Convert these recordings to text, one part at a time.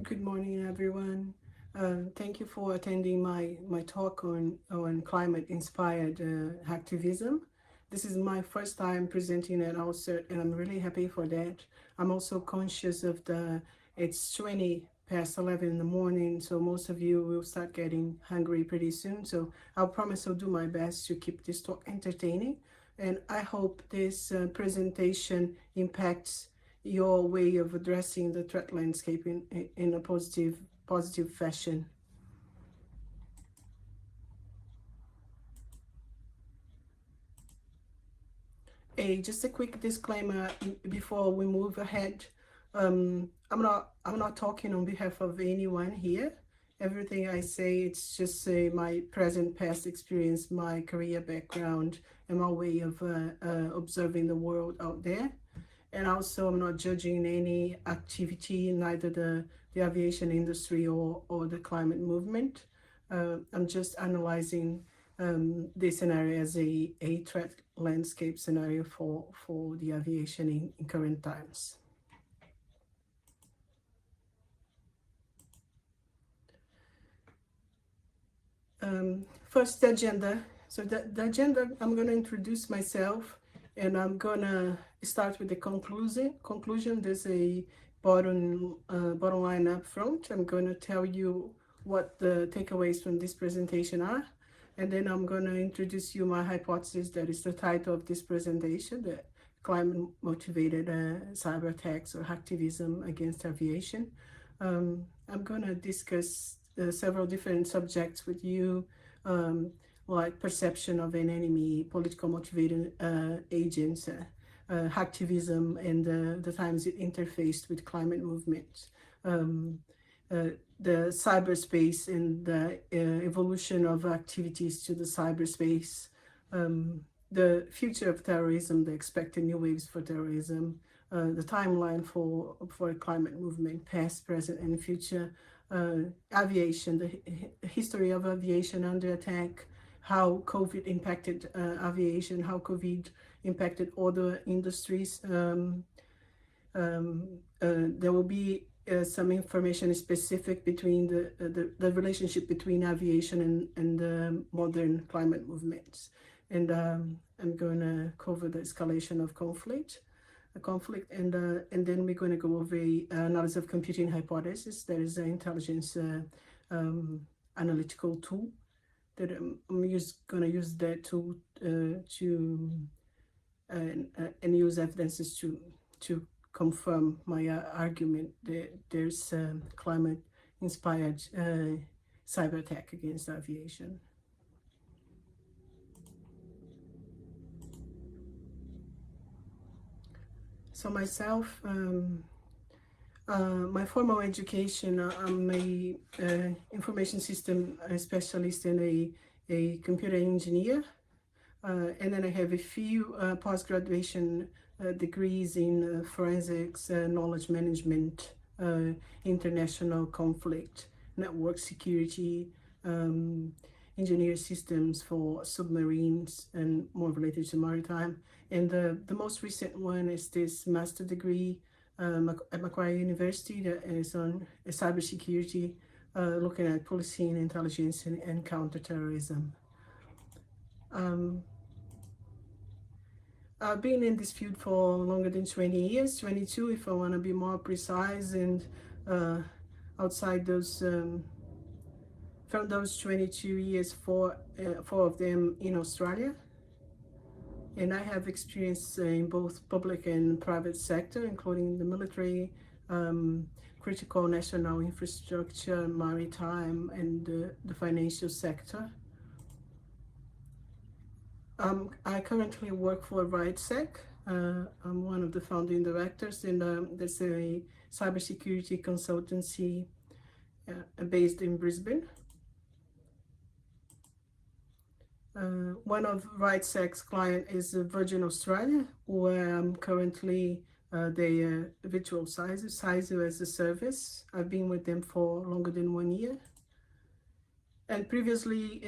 Good morning, everyone. Thank you for attending my talk on climate-inspired activism. This is my first time presenting at AusCERT, and I'm really happy for that. I'm also conscious of it's 20 past 11 in the morning, so most of you will start getting hungry pretty soon. So I'll promise I'll do my best to keep this talk entertaining, and I hope this presentation impacts your way of addressing the threat landscape in a positive fashion. Just a quick disclaimer before we move ahead. I'm not talking on behalf of anyone here. Everything I say, it's just my present past experience, my career background, and my way of observing the world out there. And also, I'm not judging any activity, neither the aviation industry or the climate movement. I'm just analyzing this scenario as a threat landscape scenario for the aviation in current times. First, the agenda. So the agenda, I'm going to introduce myself, and I'm going to start with the conclusion. There's a bottom line up front. I'm going to tell you what the takeaways from this presentation are, and then I'm going to introduce you my hypothesis. That is the title of this presentation, the climate motivated cyber attacks or activism against aviation. I'm going to discuss several different subjects with you, like perception of an enemy, political motivated agents, hacktivism, and the times it interfaced with climate movements, the cyberspace and the evolution of activities to the cyberspace, the future of terrorism, the expected new waves for terrorism, the timeline for a climate movement, past, present, and future, aviation, the history of aviation under attack, how COVID impacted aviation, how COVID impacted other industries. There will be some information specific between the relationship between aviation and modern climate movements. And I'm going to cover the escalation of conflict, and then we're going to go over analysis of computing hypothesis. That is an intelligence analytical tool that I'm going to use that tool to and use evidences to confirm my argument that there's climate inspired cyber attack against aviation. So myself, my formal education, I'm a information system specialist and a computer engineer. And then I have a few post-graduation degrees in forensics, knowledge management, international conflict, network security, engineer systems for submarines and more related to maritime. And the most recent one is this master degree at Macquarie University that is on cybersecurity, looking at policing, intelligence, and counterterrorism. I've been in this field for longer than 20 years, 22 if I want to be more precise, and outside those, from those 22 years, four of them in Australia. And I have experience in both public and private sector, including the military, critical national infrastructure, maritime, and the financial sector. I currently work for RightSec. I'm one of the founding directors, and there's a cybersecurity consultancy based in Brisbane. One of RightSec's client is Virgin Australia, where I'm currently their virtual CISO as a service. I've been with them for longer than 1 year. And previously,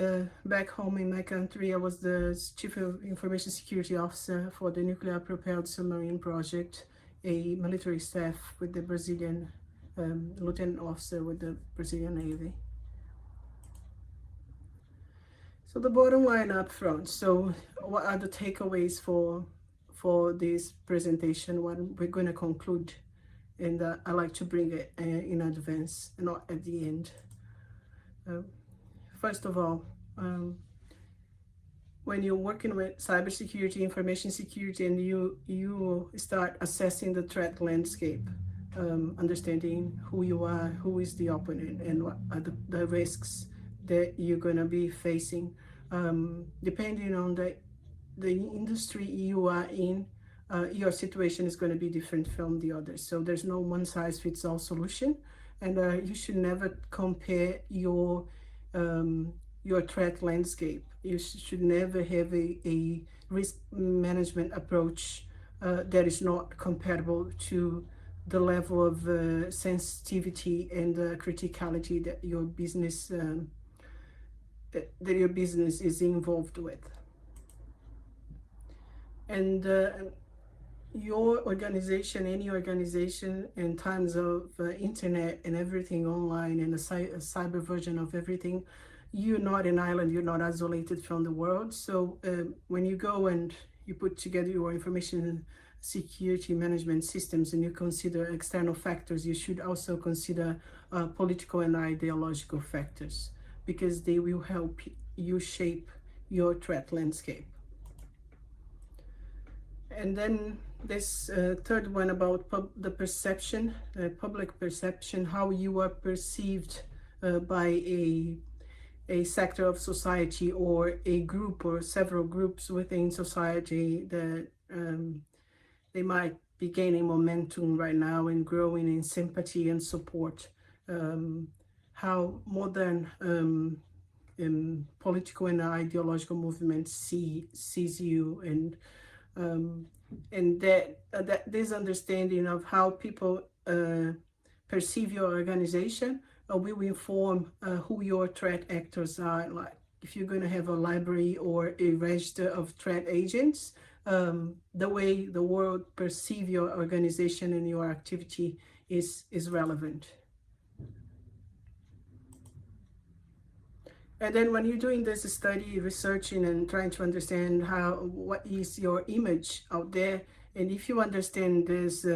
back home in my country, I was the Chief of Information Security Officer for the Nuclear Propelled Submarine Project, a military staff with the Brazilian lieutenant officer with the Brazilian Navy. So the bottom line up front. So what are the takeaways for this presentation? What we're going to conclude, and I like to bring it in advance, not at the end. First of all, when you're working with cybersecurity, information security, and you start assessing the threat landscape, understanding who you are, who is the opponent, and what are the risks that you're going to be facing, depending on the industry you are in, your situation is going to be different from the others. So there's no one size fits all solution, and you should never compare your threat landscape. You should never have a risk management approach that is not compatible to the level of sensitivity and criticality that your business is involved with. And your organization, any organization, in times of internet and everything online and a cyber version of everything, you're not an island, you're not isolated from the world. So when you go and you put together your information security management systems and you consider external factors, you should also consider political and ideological factors, because they will help you shape your threat landscape. And then this third one about the perception, public perception, how you are perceived by a sector of society or a group or several groups within society that they might be gaining momentum right now and growing in sympathy and support. How modern political and ideological movements sees you, and that this understanding of how people perceive your organization will inform who your threat actors are. Like if you're going to have a library or a register of threat agents, the way the world perceive your organization and your activity is relevant. And then when you're doing this study, researching and trying to understand what is your image out there, and if you understand this,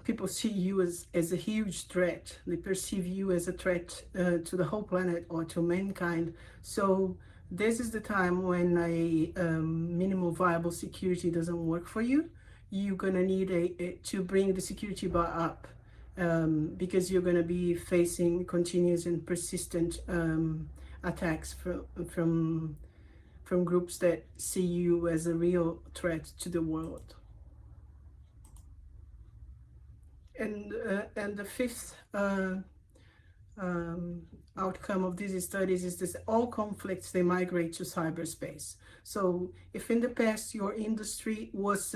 people see you as a huge threat. They perceive you as a threat to the whole planet or to mankind. So this is the time when a minimal viable security doesn't work for you. You're gonna need to bring the security bar up. Because you're going to be facing continuous and persistent attacks from groups that see you as a real threat to the world. And the fifth outcome of these studies is this: all conflicts, they migrate to cyberspace. So if in the past your industry was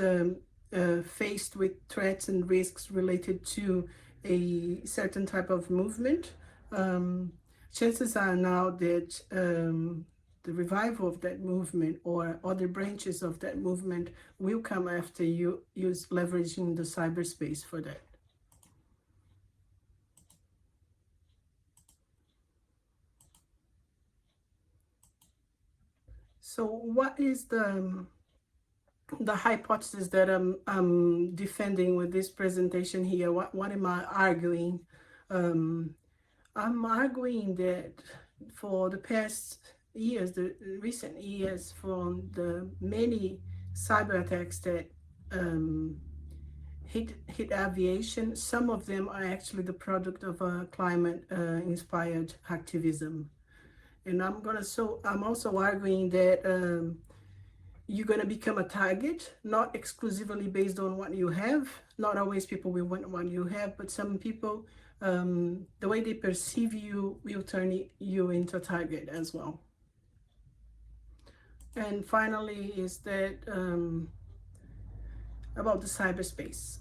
faced with threats and risks related to a certain type of movement, chances are now that the revival of that movement or other branches of that movement will come after you use leveraging the cyberspace for that. So what is the hypothesis that I'm defending with this presentation here? What am I arguing? I'm arguing that for the past years, the recent years, from the many cyber attacks that hit aviation, some of them are actually the product of climate inspired activism. And I'm also arguing that you're going to become a target, not exclusively based on what you have. Not always people will want what you have, but some people, the way they perceive you will turn you into a target as well. And finally is that about the cyberspace.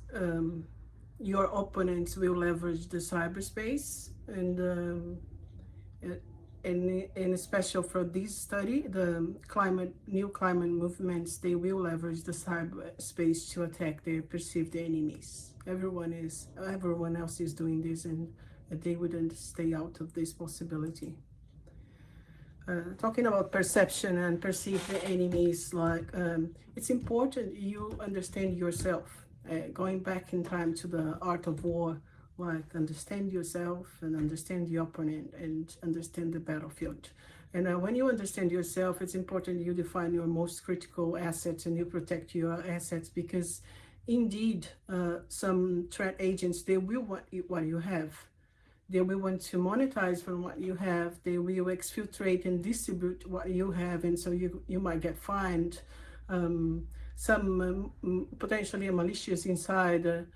Your opponents will leverage the cyberspace, and especially for this study, the new climate movements, they will leverage the cyberspace to attack their perceived enemies. Everyone else is doing this, and they wouldn't stay out of this possibility. Talking about perception and perceived enemies, like it's important you understand yourself. Going back in time to the art of war, like understand yourself and understand the opponent and understand the battlefield. And when you understand yourself, it's important you define your most critical assets and you protect your assets, because indeed some threat agents, they will want what you have. They will want to monetize from what you have. They will exfiltrate and distribute what you have, and so you might get fined. Some potentially malicious inside.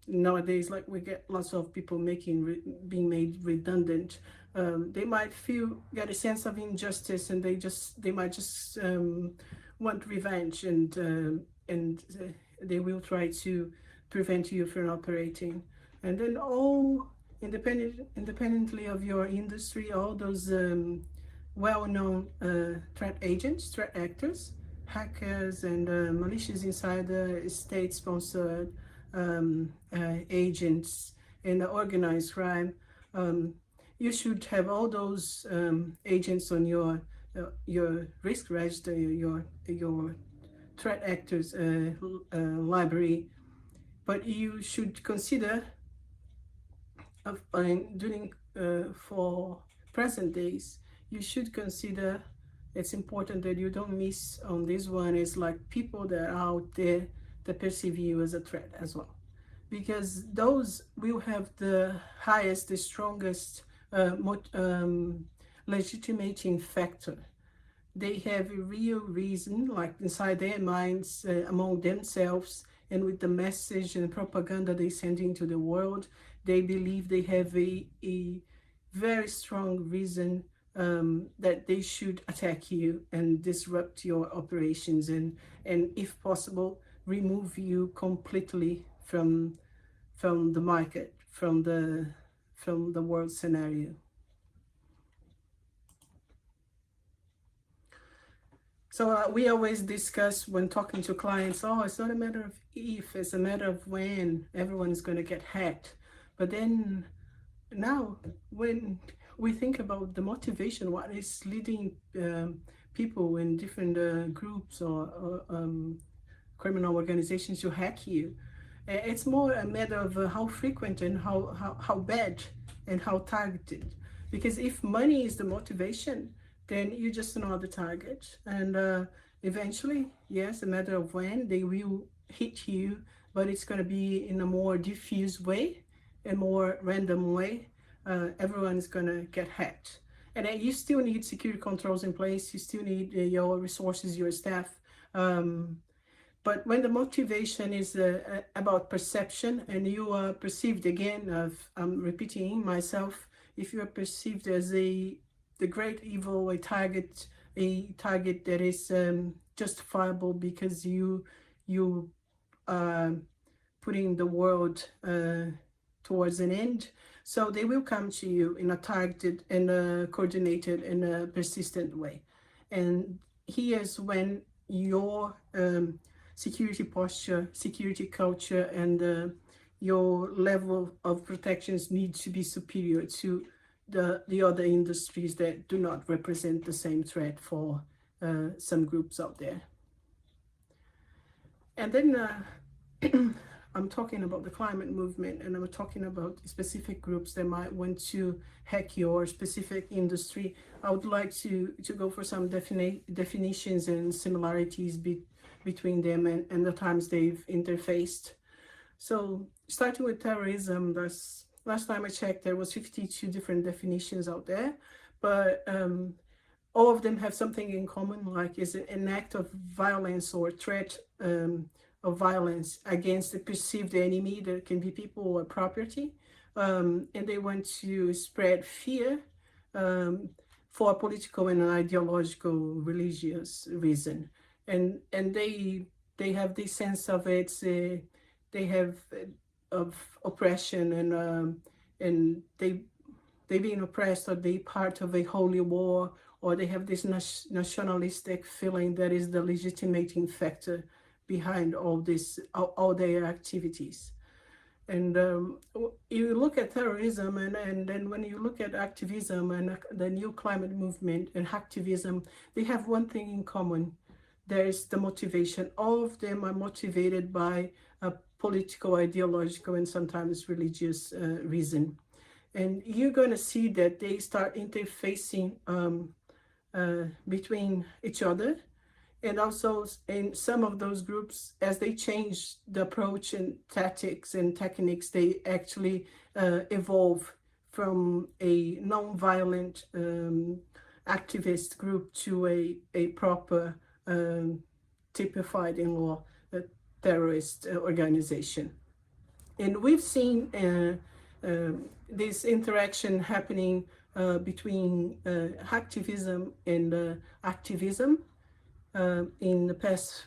Nowadays, like, we get lots of people being made redundant. They might get a sense of injustice, and they might just want revenge, and they will try to prevent you from operating. And then independently of your industry, all those well-known threat agents, threat actors, hackers, and malicious insider, state-sponsored agents, and organized crime. You should have all those agents on your risk register, your threat actors library. But you should consider doing for present days, you should consider, it's important that you don't miss on this one, is like people that are out there that perceive you as a threat as well, because those will have the highest, the strongest legitimating factor. They have a real reason, like inside their minds, among themselves, and with the message and propaganda they send into the world, they believe they have a very strong reason that they should attack you and disrupt your operations, and if possible, remove you completely from the market, from the world scenario. So we always discuss when talking to clients, oh, it's not a matter of if, it's a matter of when everyone is going to get hacked. But then now, when we think about the motivation, what is leading people in different groups or criminal organizations to hack you, it's more a matter of how frequent and how bad and how targeted. Because if money is the motivation, then you're just another target. And eventually, yes, a matter of when they will hit you, but it's going to be in a more diffuse way, a more random way. Everyone is going to get hacked. And you still need security controls in place. You still need your resources, your staff. But when the motivation is about perception, and you are perceived, again, I'm repeating myself, if you are perceived as the great evil, a target that is justifiable because you putting the world towards an end, so they will come to you in a targeted and a coordinated and a persistent way. And here's when your security posture, security culture, and your level of protections need to be superior to the other industries that do not represent the same threat for some groups out there. And then I'm talking about the climate movement, and I'm talking about specific groups that might want to hack your specific industry. I would like to go for some definitions and similarities between them and the times they've interfaced. So starting with terrorism, last time I checked, there was 52 different definitions out there, but all of them have something in common, like is an act of violence or threat of violence against the perceived enemy. That can be people or property, and they want to spread fear for a political and an ideological, religious reason, and they have this sense of they have of oppression, and they being oppressed, or they part of a holy war, or they have this nationalistic feeling that is the legitimating factor behind all their activities. And you look at terrorism, and then when you look at activism and the new climate movement and hacktivism, they have one thing in common. There is the motivation. All of them are motivated by a political, ideological, and sometimes religious reason. And you're going to see that they start interfacing between each other, and also in some of those groups, as they change the approach and tactics and techniques, they actually evolve from a non-violent activist group to a proper typified in law terrorist organization. And we've seen this interaction happening between hacktivism and activism in the past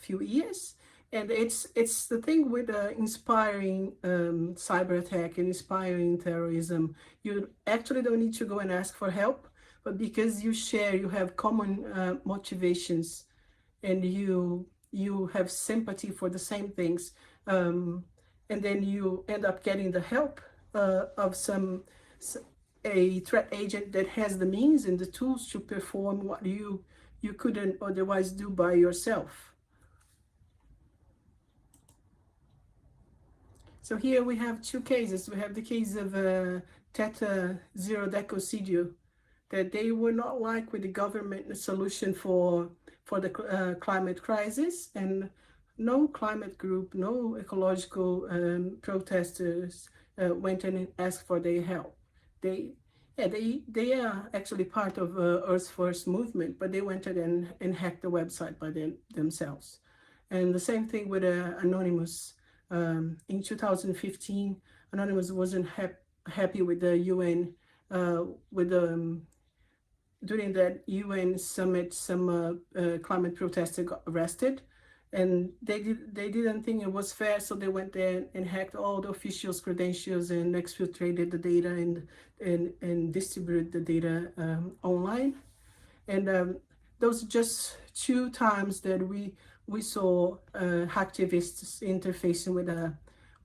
few years. And it's the thing with inspiring cyber attack and inspiring terrorism. You actually don't need to go and ask for help, but because you have common motivations, and you have sympathy for the same things, and then you end up getting the help of a threat agent that has the means and the tools to perform what you couldn't otherwise do by yourself. So here we have two cases. We have the case of Theta Zero Decocidio, that they were not like with the government solution for the climate crisis, and no climate group, no ecological protesters went and asked for their help. They are actually part of Earth First movement, but they went and hacked the website by themselves. And the same thing with Anonymous. In 2015, Anonymous wasn't happy with the UN, during that UN summit, some climate protesters got arrested, and they didn't think it was fair, so they went there and hacked all the officials' credentials and exfiltrated the data and distributed the data online. And those are just two times that we saw hacktivists interfacing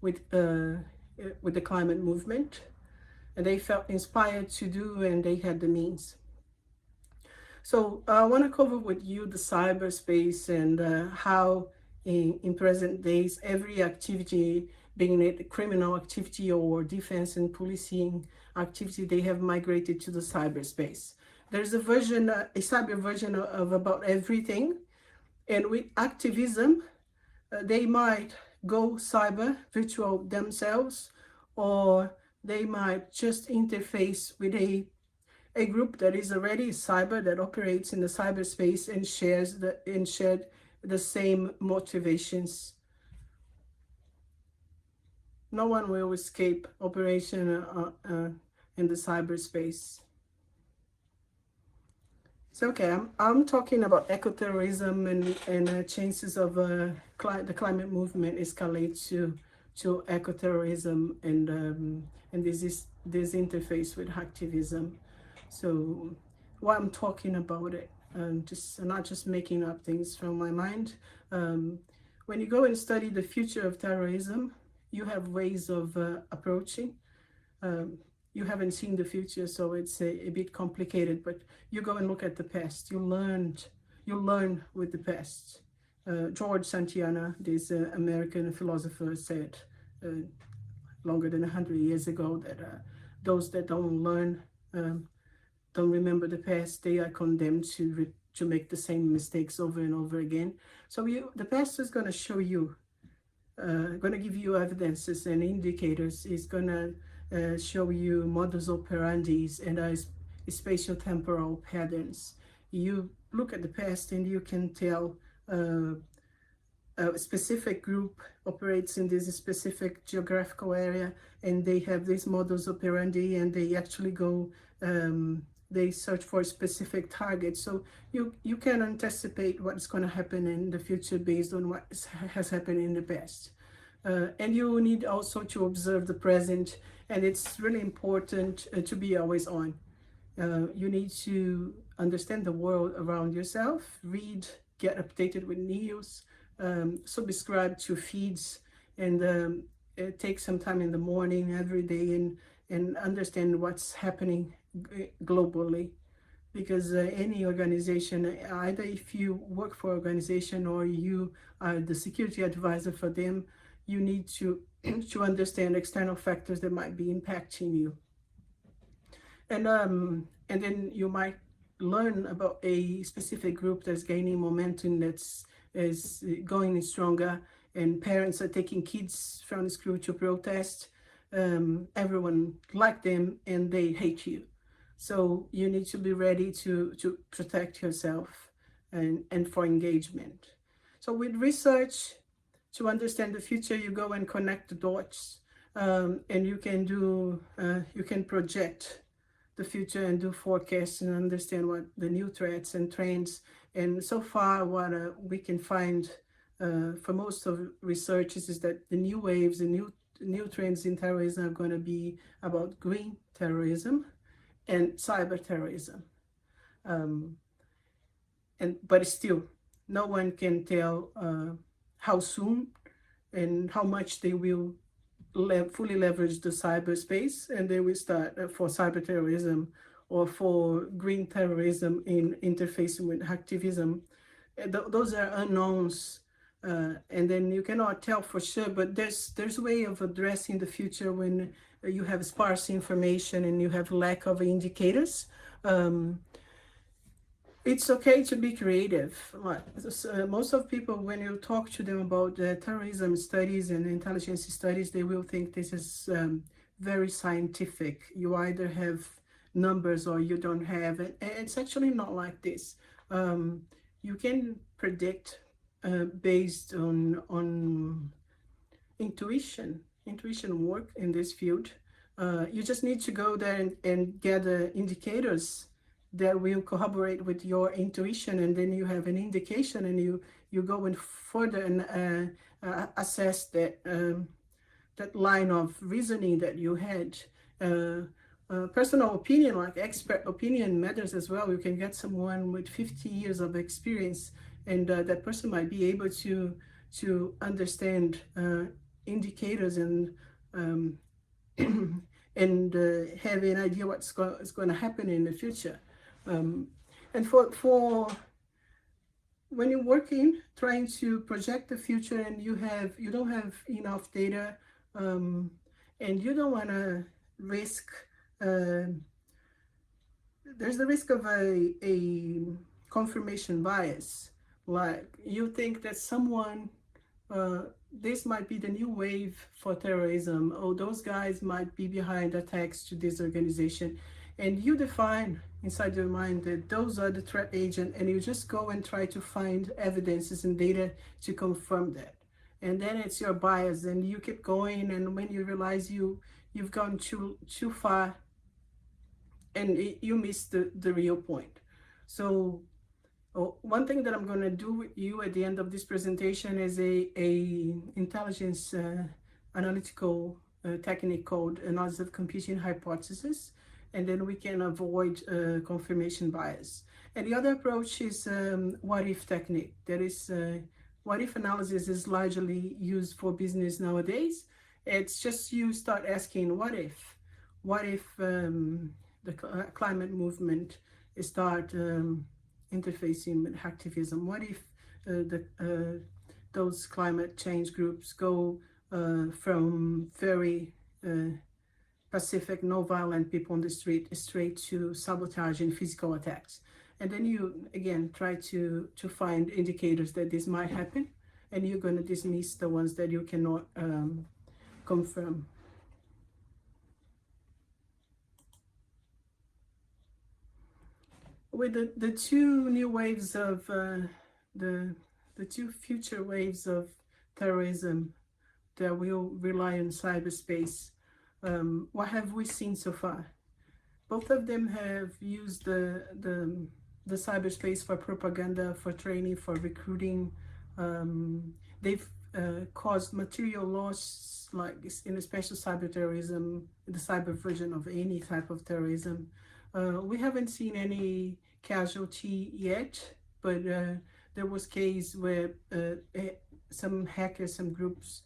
with the climate movement, and they felt inspired to do, and they had the means. So I want to cover with you the cyberspace and how in present days every activity, being it a criminal activity or defense and policing activity, they have migrated to the cyberspace. There's a cyber version of about everything. And with activism, they might go cyber, virtual themselves, or they might just interface with a group that is already cyber, that operates in the cyberspace and shared the same motivations. No one will escape operation in the cyberspace. So okay, I'm talking about ecoterrorism and chances of the climate movement escalate to ecoterrorism and this interface with hacktivism. So why I'm talking about it, I'm not just making up things from my mind. When you go and study the future of terrorism, you have ways of approaching. You haven't seen the future, so it's a bit complicated, but you go and look at the past. You learn with the past. George Santayana, this American philosopher, said longer than 100 years ago that those that don't learn, don't remember the past, they are condemned to make the same mistakes over and over again. So the past is going to show you, going to give you evidences and indicators. It's going to show you modus operandi and spatial temporal patterns. You look at the past and you can tell a specific group operates in this specific geographical area, and they have this modus operandi, and they actually go, they search for specific targets. So you can anticipate what's going to happen in the future based on what has happened in the past. And you need also to observe the present, and it's really important to be always on. You need to understand the world around yourself, read, get updated with news, subscribe to feeds, and take some time in the morning every day and understand what's happening globally. Because any organization, either if you work for an organization or you are the security advisor for them, you need to to understand external factors that might be impacting you. And then you might learn about a specific group that's gaining momentum, that's is going stronger, and parents are taking kids from school to protest. Everyone like them and they hate you, so you need to be ready to protect yourself and for engagement. So with research, to understand the future, you go and connect the dots, and you can do you can project the future and do forecasts and understand what the new threats and trends. And so far, what we can find for most of researchers is that the new waves, the new trends in terrorism are going to be about green terrorism and cyber terrorism. Um, but still, no one can tell how soon and how much they will fully leverage the cyberspace, and they will start for cyber terrorism or for green terrorism in interfacing with hacktivism. Those are unknowns, and then you cannot tell for sure. But there's a way of addressing the future when you have sparse information and you have lack of indicators. Um, it's okay to be creative. Most of people, when you talk to them about terrorism studies and intelligence studies, they will think this is very scientific. You either have numbers or you don't have it. It's actually not like this. You can predict based on intuition work in this field. You just need to go there and gather indicators that will corroborate with your intuition, and then you have an indication, and you go in further and assess that line of reasoning that you had. Personal opinion, like expert opinion, matters as well. You can get someone with 50 years of experience, and that person might be able to understand indicators and and have an idea what's going to happen in the future. And for when you're working, trying to project the future, and you don't have enough data, and you don't want to risk. There's the risk of a confirmation bias. Like you think that someone, this might be the new wave for terrorism, or those guys might be behind attacks to this organization, and you define inside your mind that those are the threat agent, and you just go and try to find evidences and data to confirm that. And then it's your bias, and you keep going, and when you realize you've gone too far, and you miss the real point. So one thing that I'm going to do with you at the end of this presentation is a intelligence analytical technique called analysis of competing hypothesis, and then we can avoid confirmation bias. And the other approach is what if technique. That is, what if analysis is largely used for business nowadays. It's just you start asking, what if the climate movement start interfacing with hacktivism? What if those climate change groups go from very pacific, no-violent people on the street straight to sabotage and physical attacks? And then you again try to find indicators that this might happen, and you're going to dismiss the ones that you cannot confirm. With the two new waves of the two future waves of terrorism that will rely on cyberspace, what have we seen so far? Both of them have used the cyberspace for propaganda, for training, for recruiting. They've caused material loss, like in especially cyber terrorism, the cyber version of any type of terrorism. We haven't seen any casualty yet, but there was case where some hackers, some groups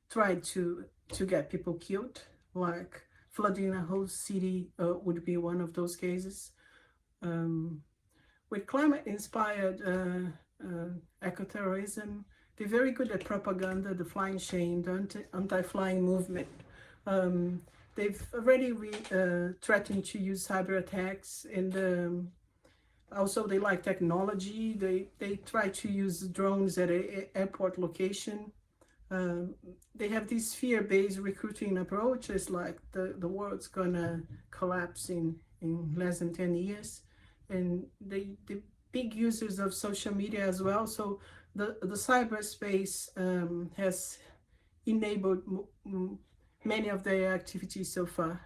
tried to get people killed, like flooding a whole city would be one of those cases. Um, with climate-inspired eco-terrorism, they're very good at propaganda, the flying shame, the anti-flying movement. Um, they've already threatened to use cyber attacks, and also they like technology. They try to use drones at an airport location. Um, they have these fear-based recruiting approaches, like the world's gonna collapse in less than 10 years. And the big users of social media as well. So the cyberspace has enabled many of their activities so far.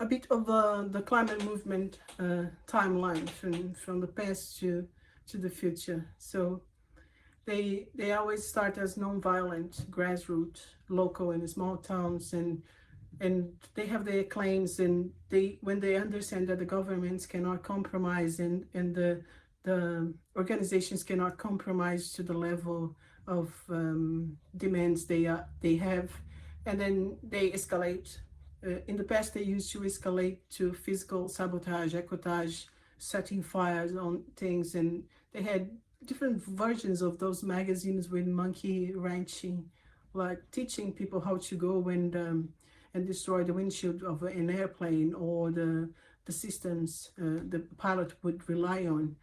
A bit of the climate movement timeline from the past to the future. So they always start as non-violent, grassroots, local and small towns, and they have their claims, and they when they understand that the governments cannot compromise, and the organizations cannot compromise to the level of demands they have, and then they escalate. In the past, they used to escalate to physical sabotage, ecotage, setting fires on things, and they had different versions of those magazines with monkey wrenching, like teaching people how to go and destroy the windshield of an airplane, or the systems the pilot would rely on.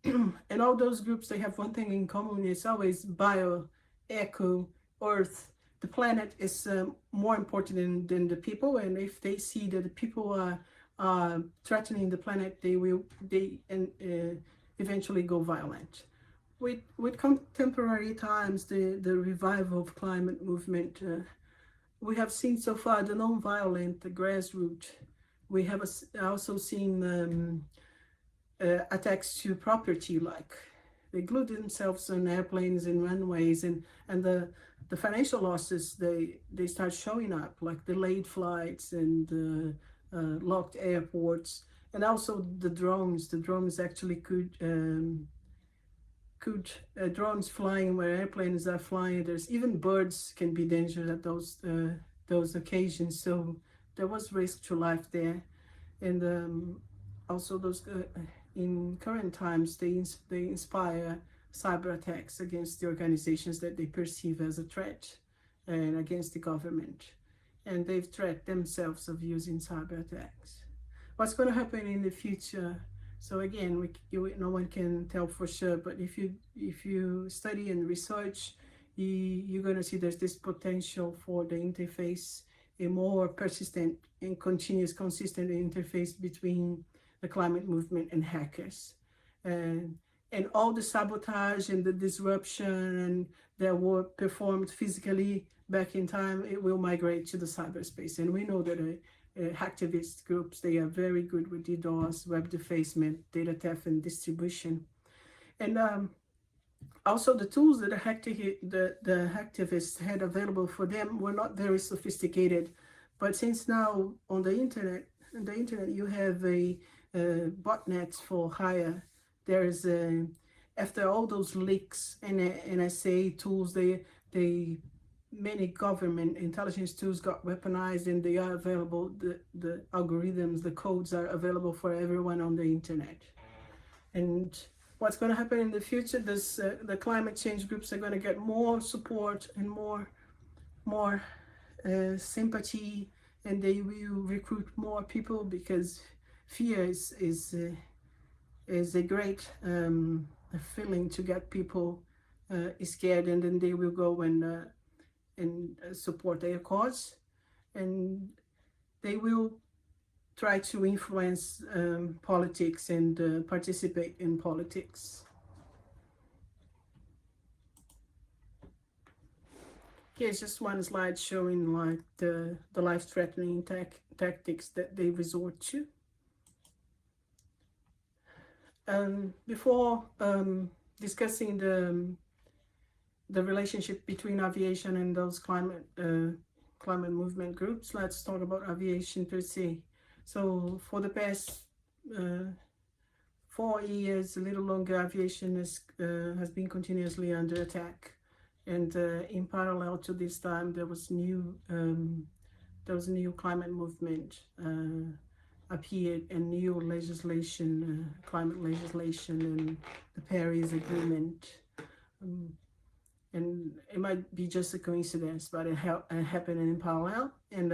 And all those groups, they have one thing in common: it's always bio, eco, earth. The planet is more important than the people, and if they see that the people are threatening the planet, they eventually go violent. With contemporary times, the revival of climate movement, we have seen so far the non-violent, the grassroots. We have also seen attacks to property, like they glued themselves on airplanes and runways, and the financial losses, they start showing up, like delayed flights and locked airports, and also the drones. The drones actually could drones flying where airplanes are flying. There's even birds can be dangerous at those occasions. So there was risk to life there, and also those in current times they inspire cyber attacks against the organizations that they perceive as a threat, and against the government, and they've threatened themselves of using cyber attacks. What's going to happen in the future? So again, no one can tell for sure, but if you study and research, you're going to see there's this potential for the interface, a more persistent and continuous, consistent interface between the climate movement and hackers. And all the sabotage and the disruption that were performed physically back in time, it will migrate to the cyberspace. And we know that hacktivist groups, they are very good with DDoS, web defacement, data theft, and distribution. And also the tools that the hacktivists had available for them were not very sophisticated. But since now on the internet you have botnets for hire. There's after all those leaks and NSA tools, many government intelligence tools got weaponized, and they are available. The algorithms, the codes are available for everyone on the internet. And what's going to happen in the future? The climate change groups are going to get more support and more sympathy, and they will recruit more people, because fear is a great feeling to get people scared, and then they will go and support their cause, and they will try to influence politics and participate in politics. Here's just one slide showing like the life-threatening tactics that they resort to. Before discussing the relationship between aviation and those climate movement groups, let's talk about aviation per se. So for the past 4 years, a little longer, aviation has been continuously under attack. And in parallel to this time, there was a new climate movement appeared, and new legislation, climate legislation, and the Paris Agreement. Um, and it might be just a coincidence, but it happened in parallel. And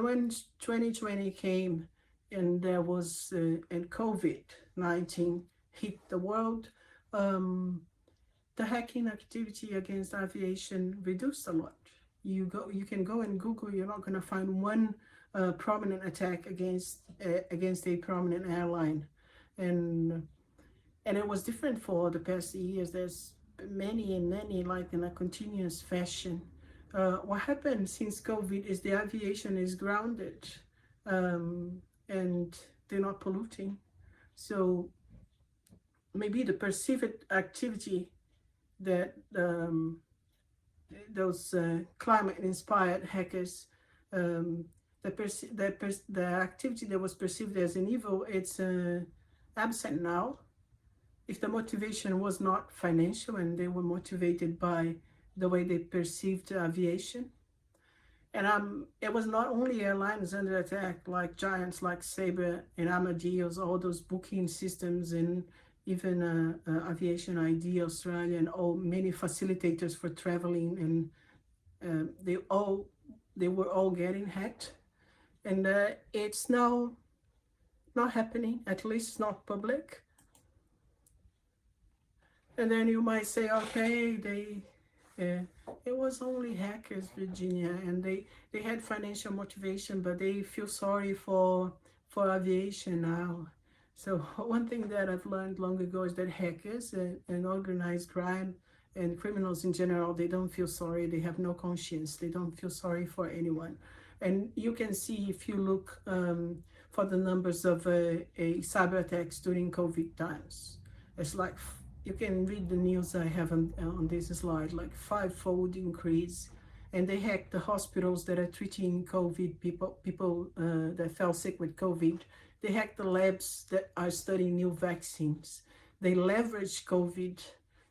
when 2020 came, and there was and COVID-19 hit the world, the hacking activity against aviation reduced a lot. You can go and Google. You're not going to find one prominent attack against a prominent airline, and it was different for the past years. There's many and many, like in a continuous fashion. What happened since COVID is the aviation is grounded, and they're not polluting. So maybe the perceived activity that those climate-inspired hackers, the activity that was perceived as an evil, it's absent now. If the motivation was not financial and they were motivated by the way they perceived aviation, and it was not only airlines under attack, like giants like Sabre and Amadeus, all those booking systems, and even Aviation ID Australia, and all many facilitators for traveling, and they were all getting hacked, and it's now not happening. At least it's not public. And then you might say, okay, it was only hackers, Virginia, and they had financial motivation, but they feel sorry for aviation now. So one thing that I've learned long ago is that hackers and organized crime and criminals in general, they don't feel sorry. They have no conscience. They don't feel sorry for anyone. And you can see, if you look for the numbers of a cyber attacks during COVID times, it's like, you can read the news I have on this slide, like 5-fold increase. And they hacked the hospitals that are treating COVID people that fell sick with COVID. They hacked the labs that are studying new vaccines. They leverage COVID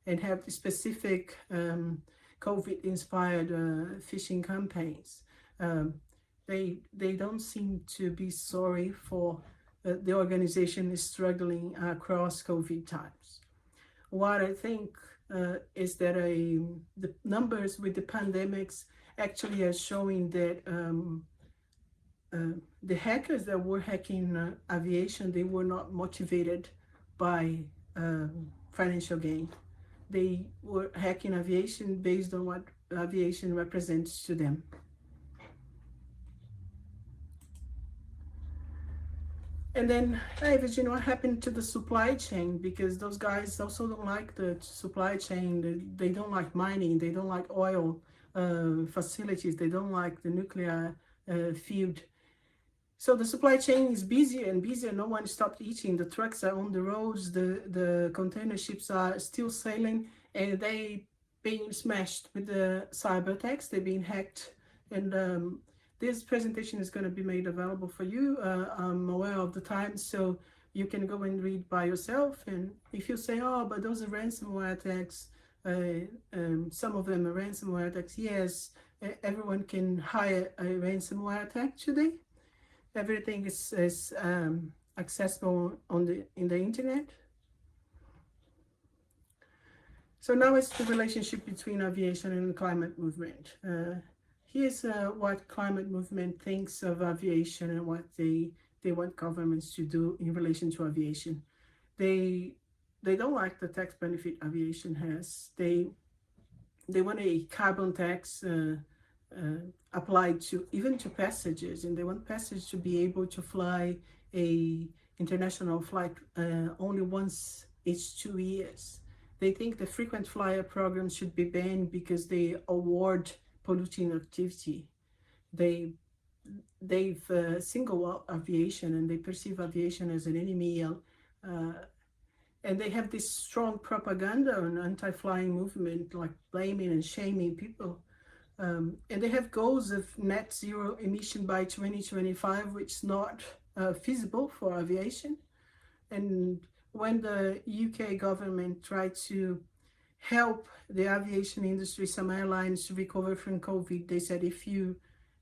and have specific COVID-inspired phishing campaigns. They don't seem to be sorry for the organization is struggling across COVID times. What I think is that the numbers with the pandemics actually are showing that the hackers that were hacking aviation, they were not motivated by financial gain. They were hacking aviation based on what aviation represents to them. And then, hey, Virginia, what happened to the supply chain? Because those guys also don't like the supply chain. They don't like mining. They don't like oil facilities. They don't like the nuclear field. So the supply chain is busier and busier. No one stopped eating. The trucks are on the roads. The container ships are still sailing, and they being smashed with the cyber attacks. They're being hacked, and this presentation is going to be made available for you. I'm aware of the time, so you can go and read by yourself. And if you say, oh, but those are ransomware attacks, some of them are ransomware attacks. Yes, everyone can hire a ransomware attack today. Everything is accessible in the internet. So now it's the relationship between aviation and the climate movement. Here's what climate movement thinks of aviation and what they want governments to do in relation to aviation. They don't like the tax benefit aviation has. They want a carbon tax applied to even to passengers, and they want passengers to be able to fly a international flight only once each 2 years. They think the frequent flyer program should be banned because they award polluting activity. They've singled out aviation, and they perceive aviation as an enemy, and they have this strong propaganda and anti-flying movement, like blaming and shaming people. And they have goals of net zero emission by 2025, which is not feasible for aviation. And when the UK government tried to help the aviation industry, some airlines, to recover from COVID. They said if you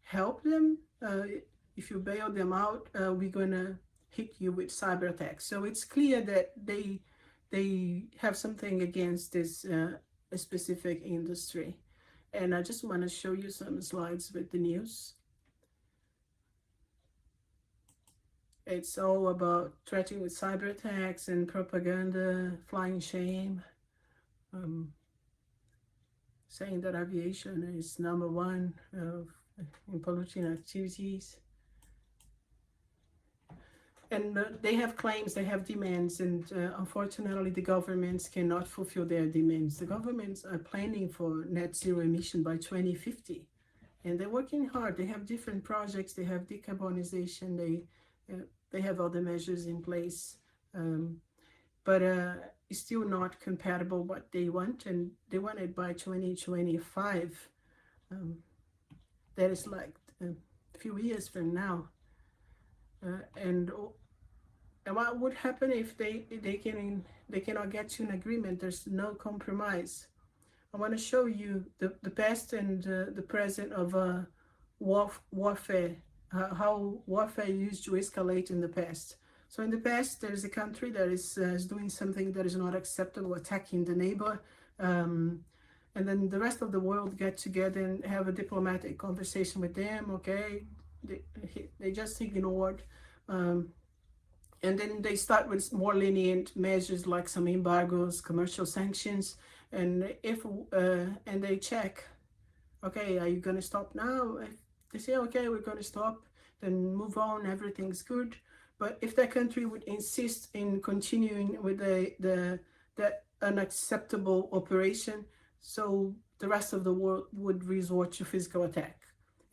help them, if you bail them out, we're gonna hit you with cyber attacks. So it's clear that they have something against this specific industry. And I just want to show you some slides with the news. It's all about threatening with cyber attacks and propaganda, flying shame, saying that aviation is #1 in polluting activities. And they have claims, they have demands, and unfortunately the governments cannot fulfill their demands. The governments are planning for net zero emission by 2050, and they're working hard. They have different projects, they have decarbonization, they have other measures in place, but it's still not compatible what they want, and they want it by 2025. That is like a few years from now. And what would happen if they cannot get to an agreement? There's no compromise. I want to show you the past and the present of warfare, how warfare used to escalate in the past. So in the past, there's a country that is doing something that is not acceptable, attacking the neighbor, and then the rest of the world get together and have a diplomatic conversation with them. Okay, they just ignored. And then they start with more lenient measures like some embargoes, commercial sanctions, and if and they check, okay, are you going to stop now? If they say, okay, we're going to stop, then move on, everything's good. But if that country would insist in continuing with that unacceptable operation, so the rest of the world would resort to physical attack.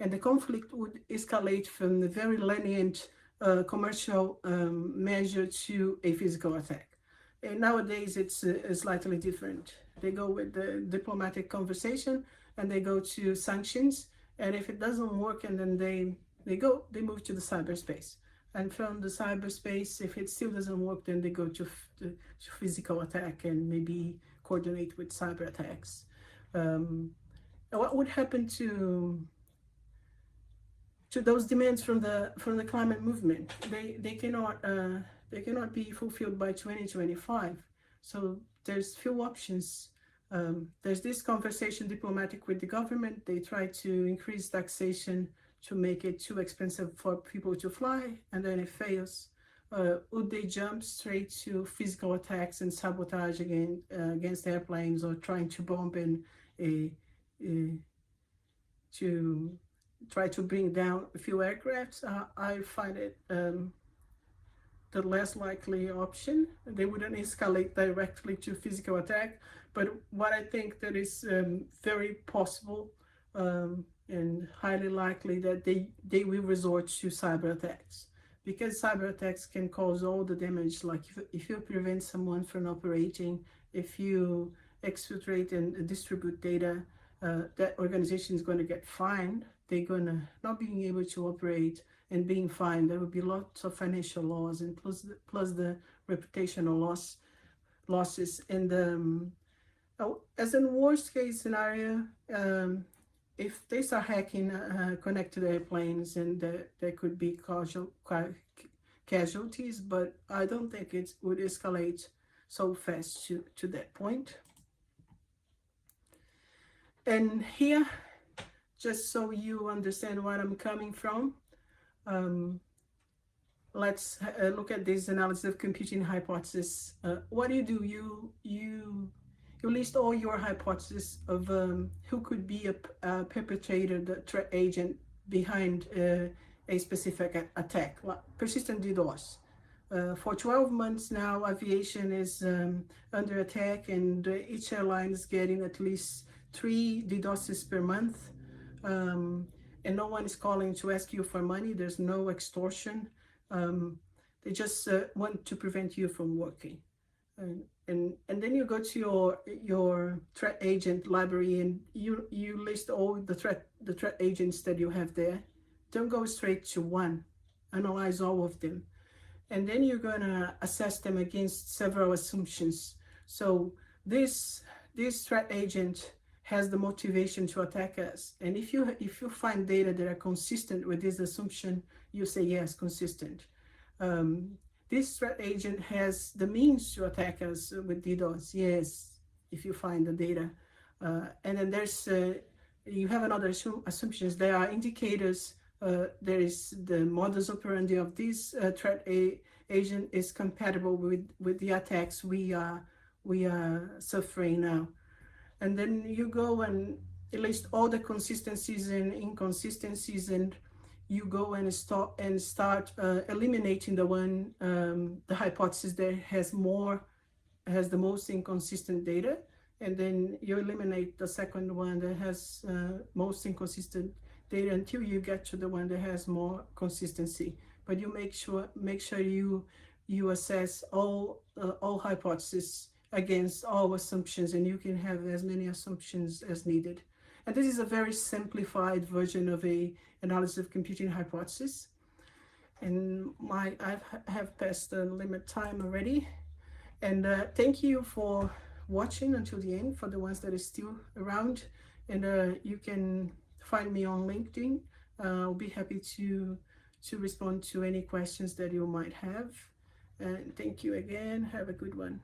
And the conflict would escalate from the very lenient commercial measure to a physical attack. And nowadays it's slightly different. They go with the diplomatic conversation and they go to sanctions, and if it doesn't work, and then they move to the cyberspace, and from the cyberspace, if it still doesn't work, then they go to physical attack and maybe coordinate with cyber attacks. What would happen to those demands from the climate movement? They cannot be fulfilled by 2025. So there's few options. There's this conversation diplomatic with the government. They try to increase taxation to make it too expensive for people to fly, and then it fails. Would they jump straight to physical attacks and sabotage against airplanes, or trying to bomb to try to bring down a few aircrafts? I find it the less likely option. They wouldn't escalate directly to physical attack, but what I think that is very possible and highly likely, that they will resort to cyber attacks, because cyber attacks can cause all the damage. Like if you prevent someone from operating, if you exfiltrate and distribute data, that organization is going to get fined. They're going to not being able to operate and being fined. There will be lots of financial loss, and plus the reputational losses. And as a worst case scenario, if they start hacking connected airplanes, and there could be casualties, but I don't think it would escalate so fast to that point. And here, just so you understand where I'm coming from, let's look at this analysis of computing hypothesis. What do? You list all your hypotheses of who could be a perpetrator, the threat agent behind a specific attack, like persistent DDoS. For 12 months now, aviation is under attack, and each airline is getting at least 3 DDoSes per month. And no one is calling to ask you for money. There's no extortion. They just want to prevent you from working. And then you go to your threat agent library, and you list all the threat agents that you have there. Don't go straight to one. Analyze all of them, and then you're gonna assess them against several assumptions. So this this threat agent has the motivation to attack us. And if you find data that are consistent with this assumption, you say yes, consistent. Um, this threat agent has the means to attack us with DDoS. Yes, if you find the data. And then there's you have another assumptions. There are indicators. There is the modus operandi of this threat agent is compatible with the attacks we are suffering now. And then you go and list all the consistencies and inconsistencies, and you go and start eliminating the hypothesis that has the most inconsistent data, and then you eliminate the second one that has most inconsistent data until you get to the one that has more consistency. But you make sure you assess all hypotheses against all assumptions, and you can have as many assumptions as needed. And this is a very simplified version of a analysis of computing hypothesis. And I have passed the limit time already. And thank you for watching until the end, for the ones that are still around. And you can find me on LinkedIn. I'll be happy to respond to any questions that you might have. And thank you again. Have a good one.